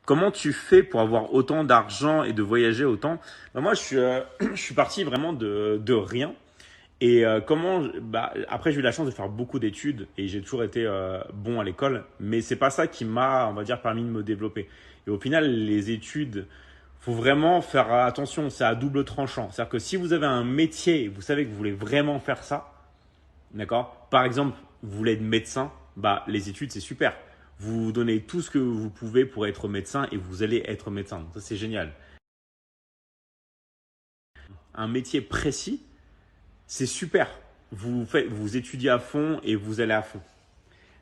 Comment tu fais pour avoir autant d'argent et de voyager autant? Bah, moi, je suis parti vraiment de rien. Et après, j'ai eu la chance de faire beaucoup d'études et j'ai toujours été bon à l'école, mais c'est pas ça qui m'a, on va dire, permis de me développer. Et au final, les études, faut vraiment faire attention, c'est à double tranchant. C'est-à-dire que si vous avez un métier et vous savez que vous voulez vraiment faire ça, d'accord? Par exemple, vous voulez être médecin, bah les études c'est super. Vous donnez tout ce que vous pouvez pour être médecin et vous allez être médecin. Donc ça c'est génial. Un métier précis, c'est super. Vous étudiez à fond et vous allez à fond.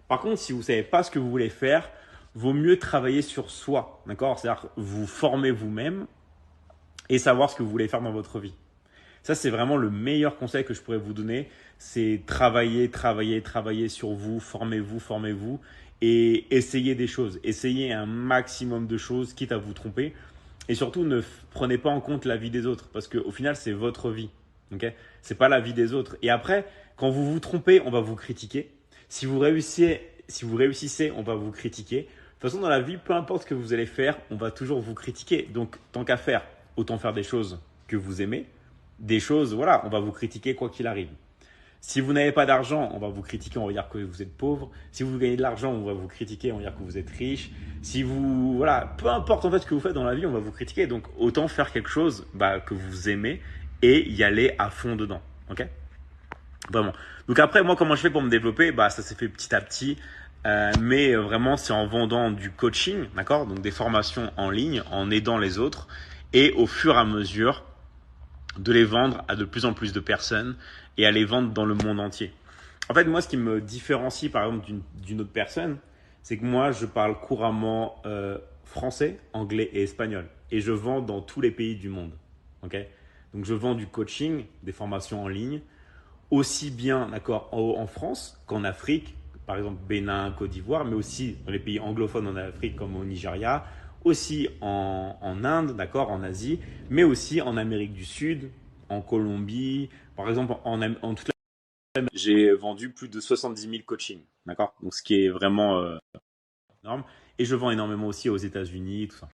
Par contre, si vous ne savez pas ce que vous voulez faire, vaut mieux travailler sur soi, d'accord? C'est-à-dire vous former vous-même et savoir ce que vous voulez faire dans votre vie. Ça, c'est vraiment le meilleur conseil que je pourrais vous donner. C'est travailler, travailler, travailler sur vous, formez-vous et essayez des choses. Essayez un maximum de choses, quitte à vous tromper. Et surtout, prenez pas en compte la vie des autres parce qu'au final, c'est votre vie. Okay, c'est pas la vie des autres. Et après, quand vous vous trompez, on va vous critiquer. Si vous réussissez, on va vous critiquer. De toute façon, dans la vie, peu importe ce que vous allez faire, on va toujours vous critiquer. Donc, tant qu'à faire, autant faire des choses que vous aimez. Des choses, voilà, on va vous critiquer quoi qu'il arrive. Si vous n'avez pas d'argent, on va vous critiquer, on va dire que vous êtes pauvre. Si vous gagnez de l'argent, on va vous critiquer, on va dire que vous êtes riche. Si vous, voilà, peu importe en fait ce que vous faites dans la vie, on va vous critiquer. Donc autant faire quelque chose que vous aimez et y aller à fond dedans. Ok? Vraiment. Donc après, moi, comment je fais pour me développer? Bah, ça s'est fait petit à petit. Mais vraiment, c'est en vendant du coaching, d'accord? Donc des formations en ligne, en aidant les autres. Et au fur et à mesure, de les vendre à de plus en plus de personnes et à les vendre dans le monde entier. En fait, moi, ce qui me différencie, par exemple, d'une autre personne, c'est que moi, je parle couramment français, anglais et espagnol. Et je vends dans tous les pays du monde. Ok? Donc, je vends du coaching, des formations en ligne, aussi bien d'accord, en France qu'en Afrique, par exemple Bénin, Côte d'Ivoire, mais aussi dans les pays anglophones en Afrique comme au Nigeria, aussi en Inde, d'accord, en Asie, mais aussi en Amérique du Sud, en Colombie, par exemple en toute la... J'ai vendu plus de 70 000 coachings, d'accord, donc ce qui est vraiment énorme. Et je vends énormément aussi aux États-Unis, tout ça.